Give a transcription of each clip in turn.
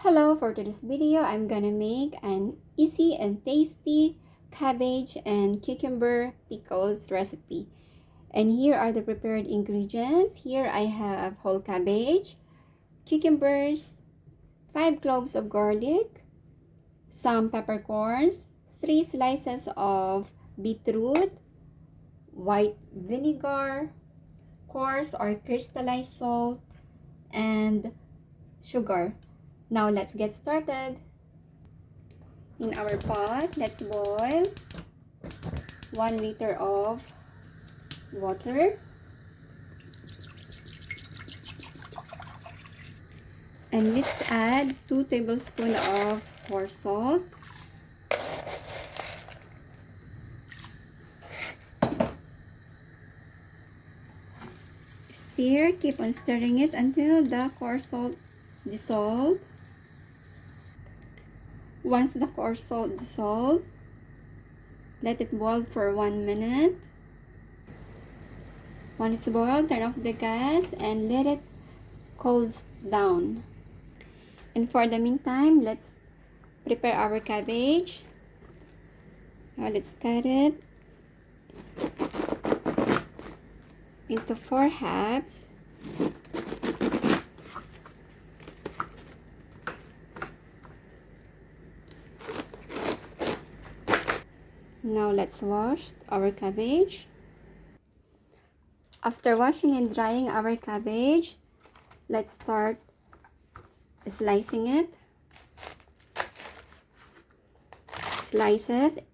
Hello, for today's video, I'm gonna make an easy and tasty cabbage and cucumber pickles recipe. And here are the prepared ingredients. Here I have whole cabbage, cucumbers, 5 cloves of garlic, some peppercorns, 3 slices of beetroot, white vinegar, coarse or crystallized salt, and sugar. Now let's get started. In our pot, let's boil 1 liter of water. And let's add 2 tablespoons of coarse salt. Stir, keep on stirring it until the coarse salt dissolves. Once the coarse salt dissolves, let it boil for 1 minute. Once it's boiled, turn off the gas and let it cool down. And for the meantime, let's prepare our cabbage. Now let's cut it into 4 halves. Now let's wash our cabbage. After washing and drying our cabbage, let's start slicing it. Slice it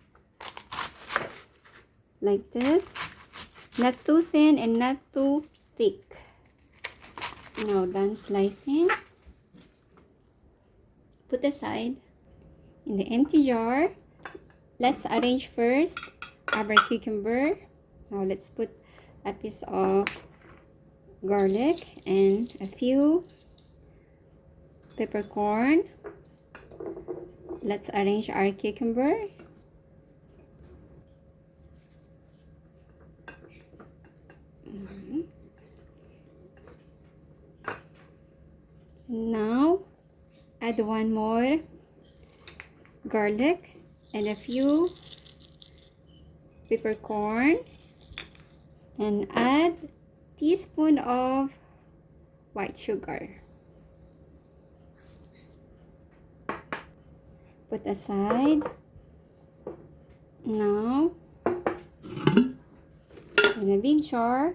like this, not too thin and not too thick. Now done slicing, put aside in the empty jar. Let's arrange first our cucumber. Now let's put a piece of garlic and a few peppercorn. Let's arrange our cucumber. Now add 1 more garlic and a few peppercorn, and add teaspoon of white sugar. Put aside. Now in a big jar,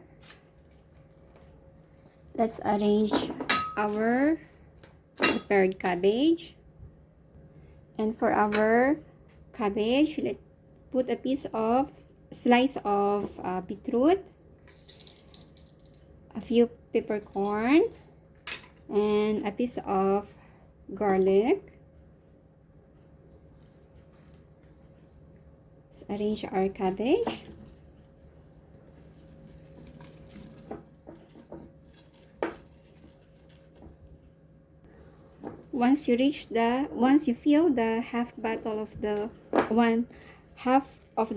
let's arrange our prepared cabbage. And for our cabbage, let's put a slice of beetroot, a few peppercorn, and a piece of garlic. Let's arrange our cabbage. Once you fill the half of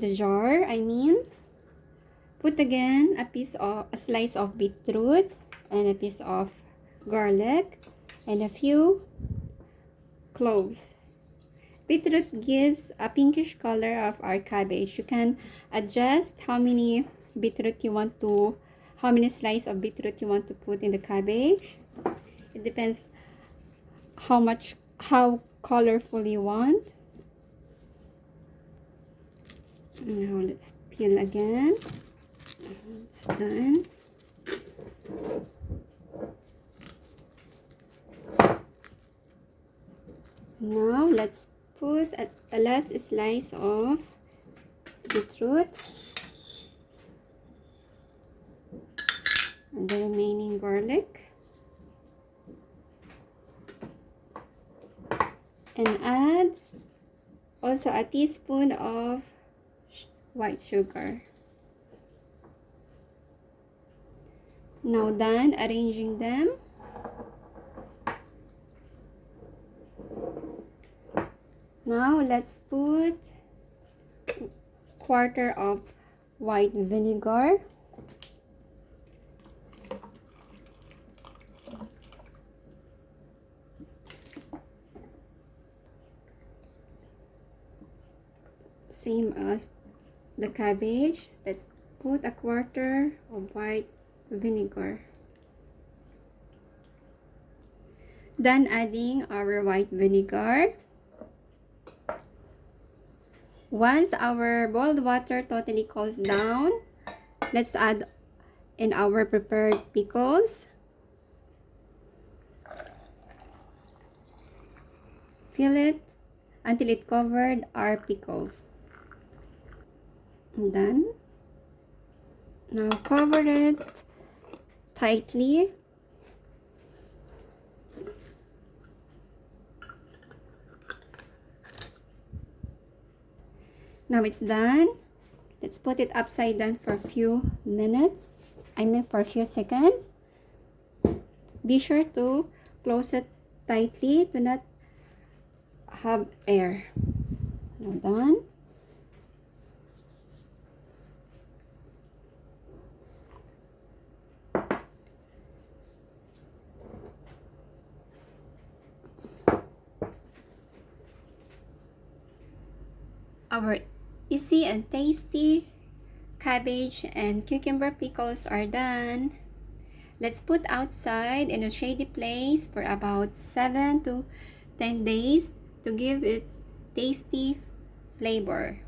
the jar, put again a slice of beetroot and a piece of garlic and a few cloves. Beetroot gives a pinkish color of our cabbage. You can adjust how many slices of beetroot you want to put in the cabbage. It depends how colorful you want. Now let's peel again. It's done. Now let's put a last slice of beetroot and the remaining garlic, and add also a teaspoon of white sugar. Now done arranging them. Now let's put 1/4 of white vinegar, same as the cabbage. Let's put a quarter of white vinegar. Then adding our white vinegar. Once our boiled water totally cools down, let's add in our prepared pickles. Fill it until it covered our pickles. And then, now cover it tightly. Now it's done. Let's put it upside down for a few minutes. For a few seconds. Be sure to close it tightly to not have air. Now done. Our easy and tasty cabbage and cucumber pickles are done. Let's put outside in a shady place for about 7 to 10 days to give its tasty flavor.